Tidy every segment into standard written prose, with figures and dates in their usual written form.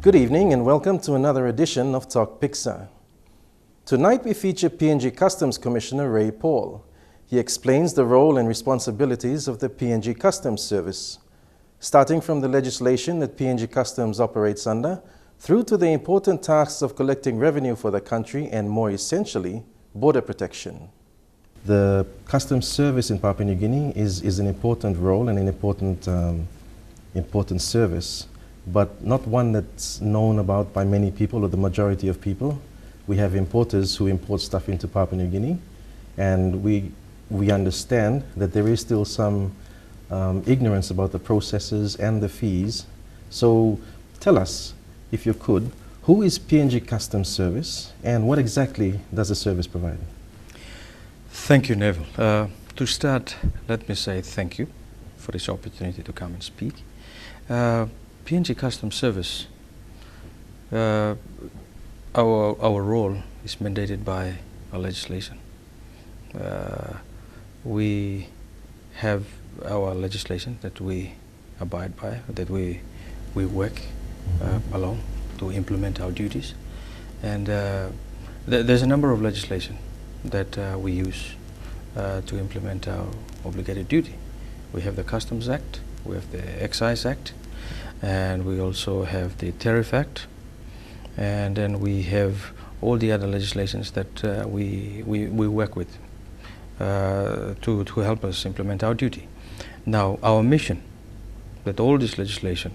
Good evening and welcome to another edition of Tok Piksa. Tonight we feature PNG Customs Commissioner Ray Paul. He explains the role and responsibilities of the PNG Customs Service, starting from the legislation that PNG Customs operates under, through to the important tasks of collecting revenue for the country and, more essentially, border protection. The Customs Service in Papua New Guinea is an important role and an important service, but not one that's known about by many people or the majority of people. We have importers who import stuff into Papua New Guinea, and we understand that there is still some ignorance about the processes and the fees. So tell us, if you could, who is PNG Customs Service and what exactly does the service provide? Thank you, Neville. To start, let me say thank you for this opportunity to come and speak. PNG Customs Service, our role is mandated by our legislation. We have our legislation that we abide by, that we work along to implement our duties. And there's a number of legislation that we use to implement our obligated duty. We have the Customs Act, we have the Excise Act, and we also have the Tariff Act, and then we have all the other legislations that we work with to help us implement our duty. Now, our mission that all this legislation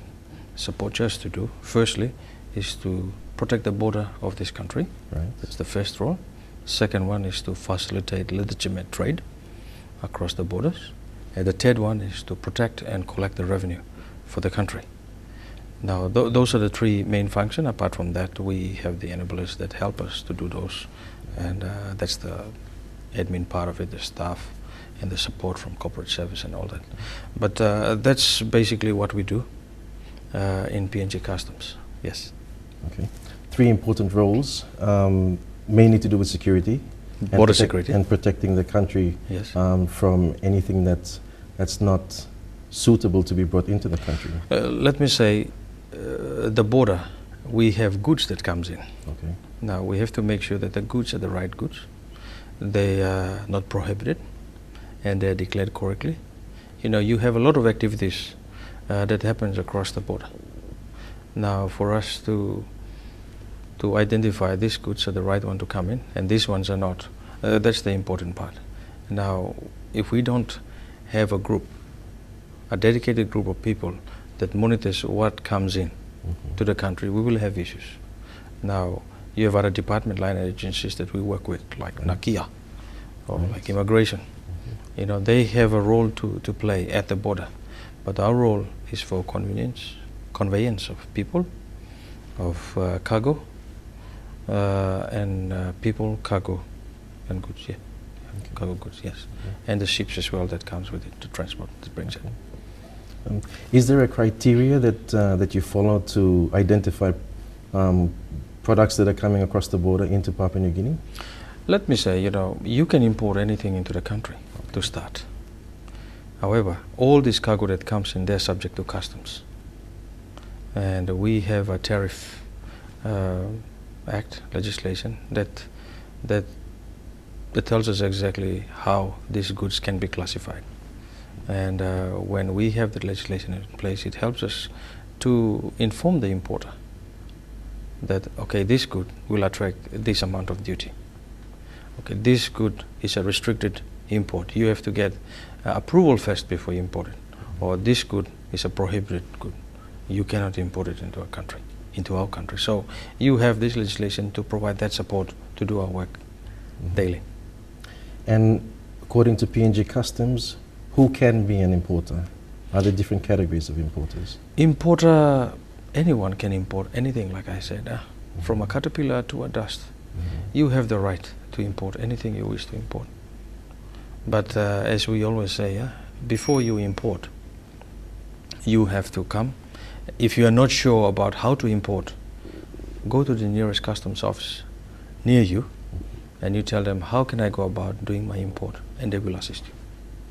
supports us to do, firstly, is to protect the border of this country. Right. That's the first role. Second one is to facilitate legitimate trade across the borders. And the third one is to protect and collect the revenue for the country. Now, those are the three main functions. Apart from that, we have the enablers that help us to do those. And that's the admin part of it, the staff and the support from corporate service and all that. But that's basically what we do in PNG Customs, yes. Okay. Three important roles, mainly to do with security. Border security. And protecting the country, yes, from anything that's not suitable to be brought into the country. Let me say, the border, we have goods that comes in. Okay. Now, we have to make sure that the goods are the right goods. They are not prohibited and they're declared correctly. You know, you have a lot of activities that happens across the border. Now, for us to identify these goods are the right one to come in and these ones are not, that's the important part. Now, if we don't have a dedicated group of people that monitors what comes in to the country, we will have issues. Now, you have other department line agencies that we work with, like Nakia or like immigration. You know, they have a role to play at the border, but our role is for conveyance of people, of cargo, and people, cargo, and goods, yeah. Okay. Cargo goods, yes. Okay. And the ships as well that comes with it, to transport, that brings it. Is there a criteria that you follow to identify products that are coming across the border into Papua New Guinea? Let me say, you know, you can import anything into the country to start. However, all this cargo that comes in, they're subject to customs. And we have a Tariff Act legislation that tells us exactly how these goods can be classified. And when we have the legislation in place, it helps us to inform the importer that, okay, this good will attract this amount of duty. Okay, this good is a restricted import. You have to get approval first before you import it. Or this good is a prohibited good. You cannot import it into our country. So you have this legislation to provide that support to do our work daily. And according to PNG Customs, who can be an importer? Are there different categories of importers? Importer, anyone can import anything, like I said, from a caterpillar to a dust. You have the right to import anything you wish to import. But as we always say, before you import, you have to come. If you are not sure about how to import, go to the nearest customs office near you and you tell them, how can I go about doing my import? And they will assist you.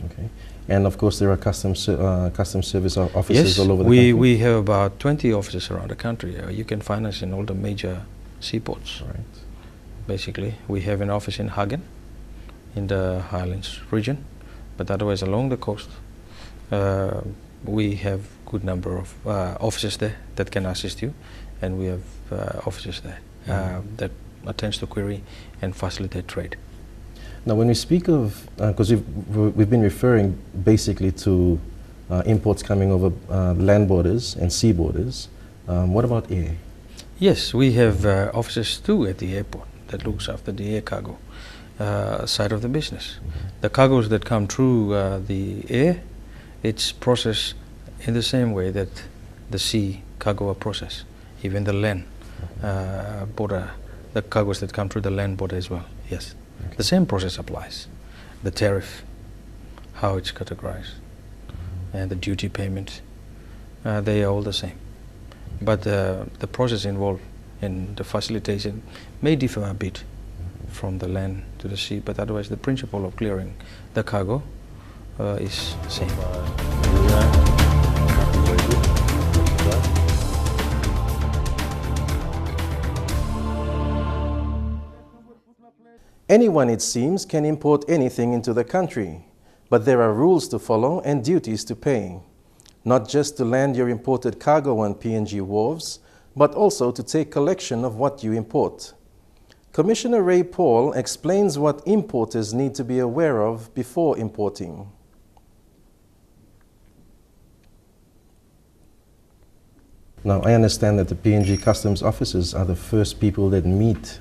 Okay. And of course, there are customs service offices Yes, all over the country. we have about 20 offices around the country. You can find us in all the major seaports. Right. Basically, we have an office in Hagen, in the Highlands region, but otherwise along the coast, we have good number of offices there that can assist you, and we have offices there that attends to query and facilitate trade. Now, when we speak of, because we've been referring basically to imports coming over land borders and sea borders, what about air? Yes, we have offices too at the airport that looks after the air cargo side of the business. The cargoes that come through the air, it's processed in the same way that the sea cargo are processed, even the land border, the cargoes that come through the land border as well, yes. Okay. The same process applies. The tariff, how it's categorized, and the duty payment, they are all the same. But the process involved in the facilitation may differ a bit from the land to the sea, but otherwise the principle of clearing the cargo is the same. Anyone, it seems, can import anything into the country, but there are rules to follow and duties to pay, not just to land your imported cargo on PNG wharves, but also to take collection of what you import. Commissioner Ray Paul explains what importers need to be aware of before importing. Now, I understand that the PNG customs officers are the first people that meet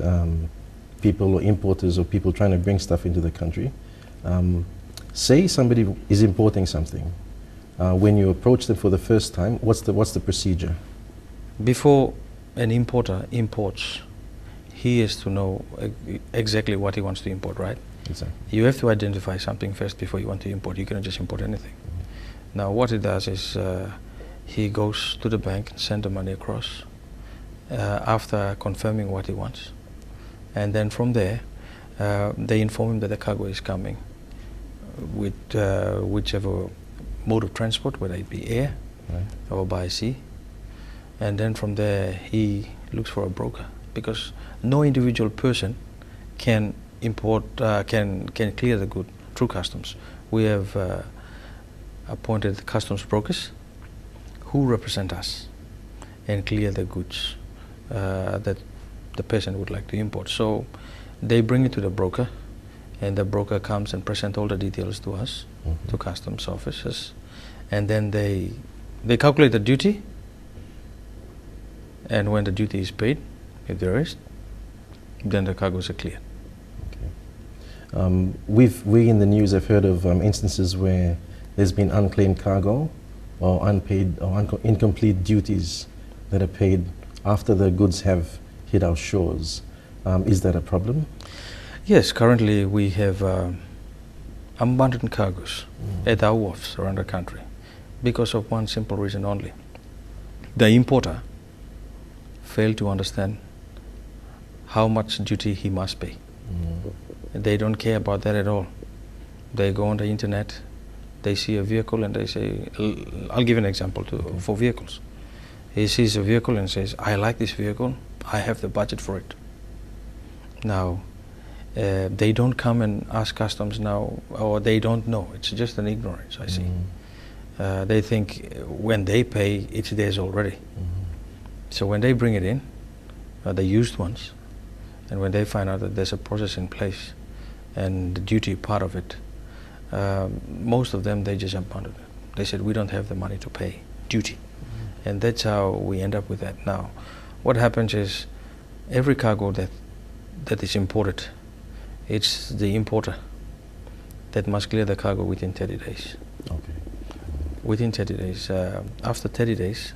people or importers or people trying to bring stuff into the country. Say somebody is importing something. When you approach them for the first time, what's the procedure? Before an importer imports, he has to know exactly what he wants to import, right? Exactly. You have to identify something first before you want to import. You cannot just import anything. Now what he does is he goes to the bank and sends the money across after confirming what he wants. And then from there, they inform him that the cargo is coming with whichever mode of transport, whether it be air or by sea. And then from there, he looks for a broker, because no individual person can import, can clear the good through customs. We have appointed customs brokers who represent us and clear the goods that the person would like to import. So they bring it to the broker, and the broker comes and presents all the details to us, to customs officers, and then they calculate the duty, and when the duty is paid, if there is, then the cargoes are cleared. Okay. We in the news have heard of instances where there's been unclaimed cargo or unpaid or incomplete duties that are paid after the goods have hit our shores. Is that a problem? Yes, currently we have abundant cargoes at our wharves around the country because of one simple reason only. The importer failed to understand how much duty he must pay. They don't care about that at all. They go on the internet, they see a vehicle and they say, I'll give an example for vehicles. He sees a vehicle and says, I like this vehicle, I have the budget for it. Now, they don't come and ask customs now, or they don't know. It's just an ignorance, I see. They think when they pay, it's theirs already. So when they bring it in, the used ones, and when they find out that there's a process in place and the duty part of it, most of them, they just abandon it. They said, we don't have the money to pay duty. And that's how we end up with that. Now, what happens is every cargo that is imported, it's the importer that must clear the cargo within 30 days. Okay. Within 30 days. After 30 days,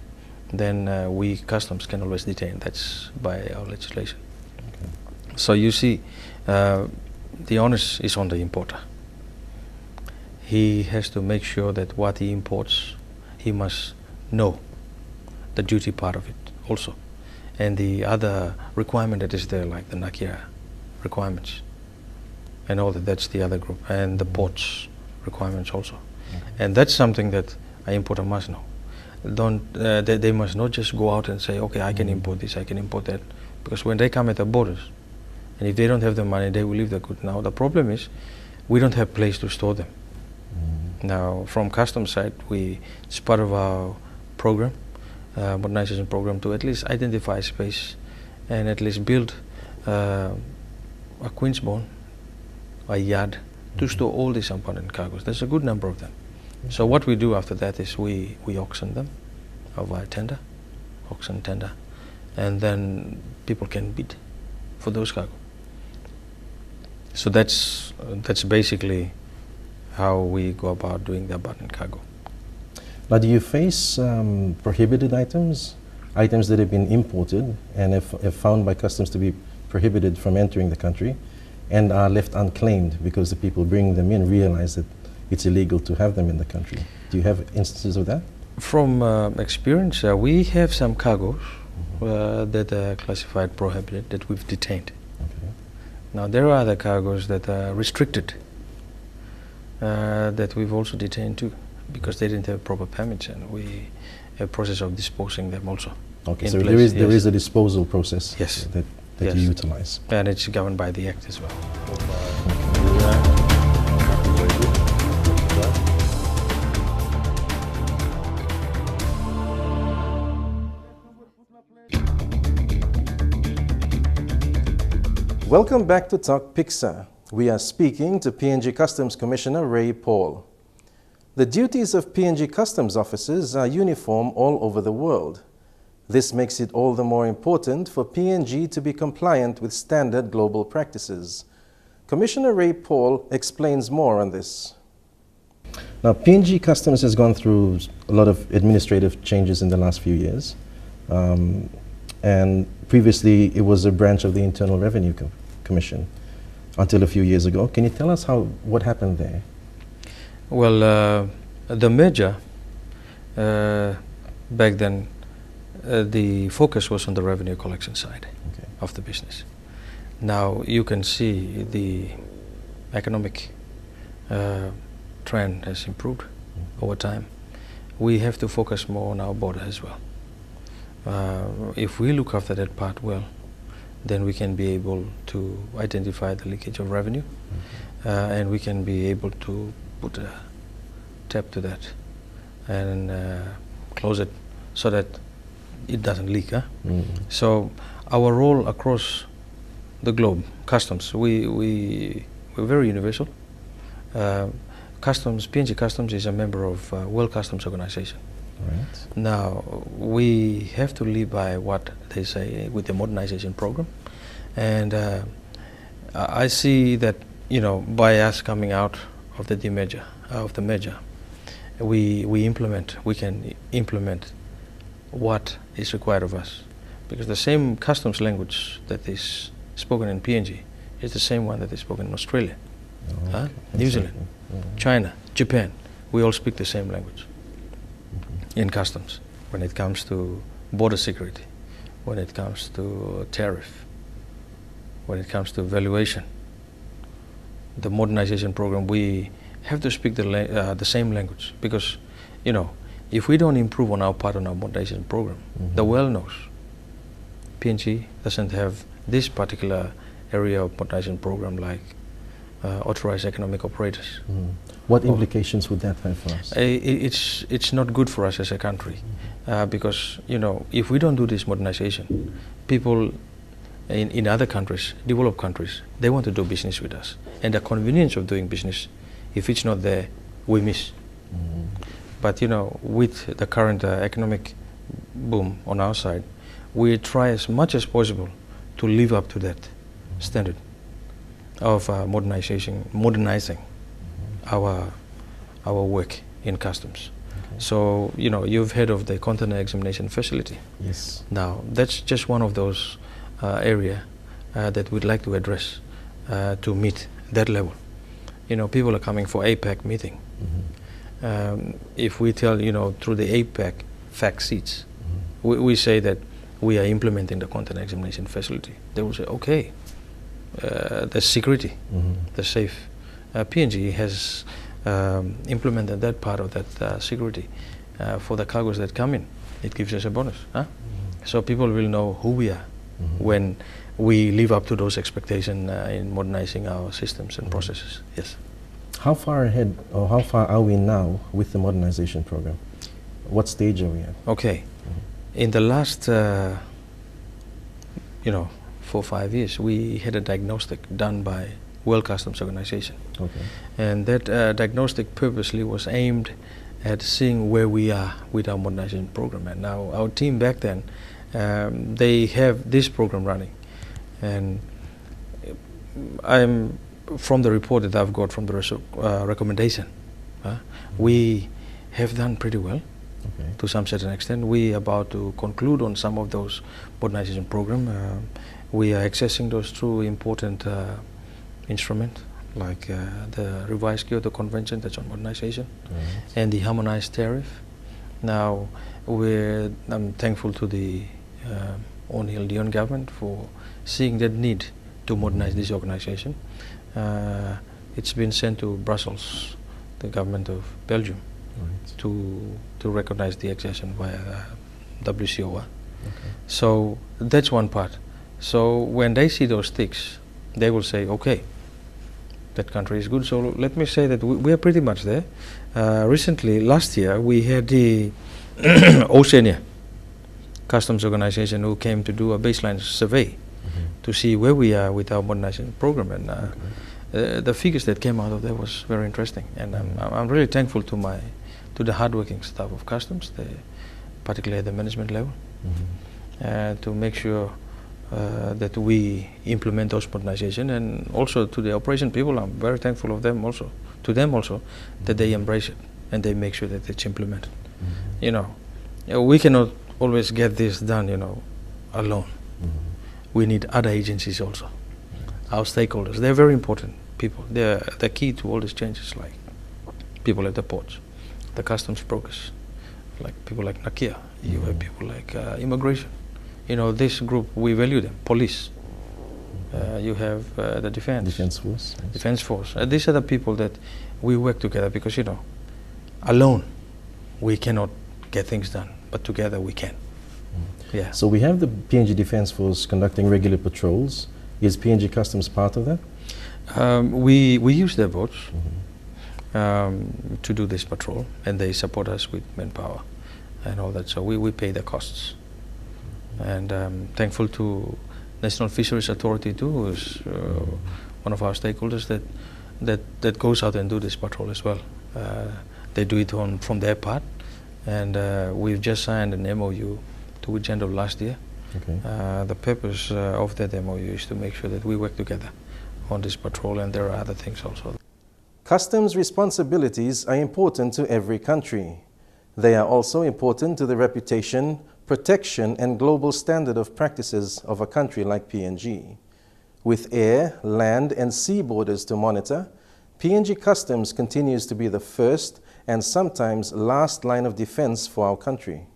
then we customs can always detain. That's by our legislation. Okay. So you see, the onus is on the importer. He has to make sure that what he imports, he must know the duty part of it also. And the other requirement that is there, like the NACIA requirements and all that, that's the other group, and the ports requirements also. And that's something that an importer must know. They must not just go out and say, okay, I can import this, I can import that, because when they come at the borders, and if they don't have the money, they will leave the goods. Now the problem is, we don't have place to store them. Now from customs side, it's part of our program, modernization program, to at least identify space and at least build a Queensbone, a yard to store all these abundant cargoes. There's a good number of them. So what we do after that is we auction them via auction tender, and then people can bid for those cargo. So that's basically how we go about doing the abundant cargo. Now, do you face prohibited items that have been imported and have found by customs to be prohibited from entering the country and are left unclaimed because the people bringing them in realize that it's illegal to have them in the country? Do you have instances of that? From experience, we have some cargoes that are classified prohibited that we've detained. Okay. Now there are other cargoes that are restricted that we've also detained too, because they didn't have proper permits, and we have a process of disposing them also. Okay, so there is a disposal process that yes. you utilize. And it's governed by the Act as well. Welcome back to Tok Piksa. We are speaking to PNG Customs Commissioner Ray Paul. The duties of PNG Customs officers are uniform all over the world. This makes it all the more important for PNG to be compliant with standard global practices. Commissioner Ray Paul explains more on this. Now, PNG Customs has gone through a lot of administrative changes in the last few years. And previously, it was a branch of the Internal Revenue Commission until a few years ago. Can you tell us what happened there? Well, the merger, back then, the focus was on the revenue collection side of the business. Now you can see the economic trend has improved over time. We have to focus more on our border as well. If we look after that part well, then we can be able to identify the leakage of revenue, and we can be able to put a tap to that and close it so that it doesn't leak. So our role across the globe, customs, we're very universal. Customs, PNG Customs is a member of World Customs Organization. Right. Now, we have to live by what they say with the modernization program. And I see that, by us coming out of the merger, we can implement what is required of us. Because the same customs language that is spoken in PNG is the same one that is spoken in Australia, New Zealand, China, Japan. We all speak the same language in customs when it comes to border security, when it comes to tariff, when it comes to valuation. The modernization program, we have to speak the same language, because if we don't improve on our part on our modernization program, the world knows PNG doesn't have this particular area of modernization program like authorized economic operators. What implications would that have for us? It's not good for us as a country, because if we don't do this modernization, people in other countries, developed countries, they want to do business with us, and the convenience of doing business, if it's not there, we miss. But with the current economic boom on our side, we try as much as possible to live up to that standard of modernizing our work in customs. So you've heard of the container examination facility. Yes. Now that's just one of those area that we'd like to address to meet that level. People are coming for APAC meeting. If we tell through the APAC fact sheets, we say that we are implementing the container examination facility, they will say, okay, the security, the safe. PNG has implemented that part of that security for the cargoes that come in, it gives us a bonus. Huh? So people will know who we are when we live up to those expectations in modernizing our systems and processes. Yes. How far ahead, or how far are we now with the modernization program? What stage are we at? Okay. In the last, 4 or 5 years, we had a diagnostic done by World Customs Organization. Okay. And that diagnostic purposely was aimed at seeing where we are with our modernization program. And now our team back then, they have this program running. And I'm from the report that I've got from the recommendation, we have done pretty well. Okay. To some certain extent. We are about to conclude on some of those modernization program. We are accessing those through important instruments like the revised Kyoto Convention that's on modernization, and the harmonized tariff. Now I'm thankful to the O'Neill Dion government for seeing that need to modernize this organization. It's been sent to Brussels, the government of Belgium, to recognize the accession via WCO. Okay. So that's one part. So when they see those ticks, they will say, okay, that country is good. So let me say that we are pretty much there. Recently, last year, we had the Oceania Customs Organization who came to do a baseline survey to see where we are with our modernization program. And the figures that came out of that was very interesting. And I'm really thankful to the hardworking staff of Customs, particularly at the management level, to make sure that we implement those modernization, and also to the operation people. I'm very thankful of them also, that they embrace it and they make sure that it's implemented. We cannot always get this done, alone. We need other agencies also. Our stakeholders, they're very important people. They're the key to all these changes, like people at the ports, the customs brokers, like people like Nakia. You have people like immigration. This group, we value them. Police. You have the defense force. Yes. Defense force. These are the people that we work together because, alone we cannot get things done, but together we can. Yeah. So we have the PNG Defense Force conducting regular patrols. Is PNG Customs part of that? We use their boats to do this patrol, and they support us with manpower and all that. So we pay the costs. And thankful to National Fisheries Authority too, who is one of our stakeholders that goes out and do this patrol as well. They do it from their part, and we've just signed an MOU towards the end of last year. Okay. The purpose of that MOU is to make sure that we work together on this patrol, and there are other things also. Customs responsibilities are important to every country. They are also important to the reputation, protection, and global standard of practices of a country like PNG. With air, land, and sea borders to monitor, PNG Customs continues to be the first and sometimes last line of defense for our country.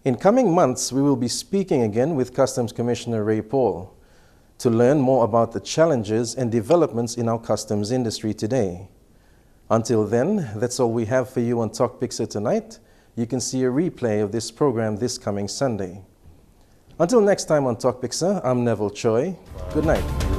In coming months, we will be speaking again with Customs Commissioner Ray Paul to learn more about the challenges and developments in our customs industry today. Until then, that's all we have for you on Tok Piksa tonight. You can see a replay of this program this coming Sunday. Until next time on Tok Piksa, I'm Neville Choi. Good night.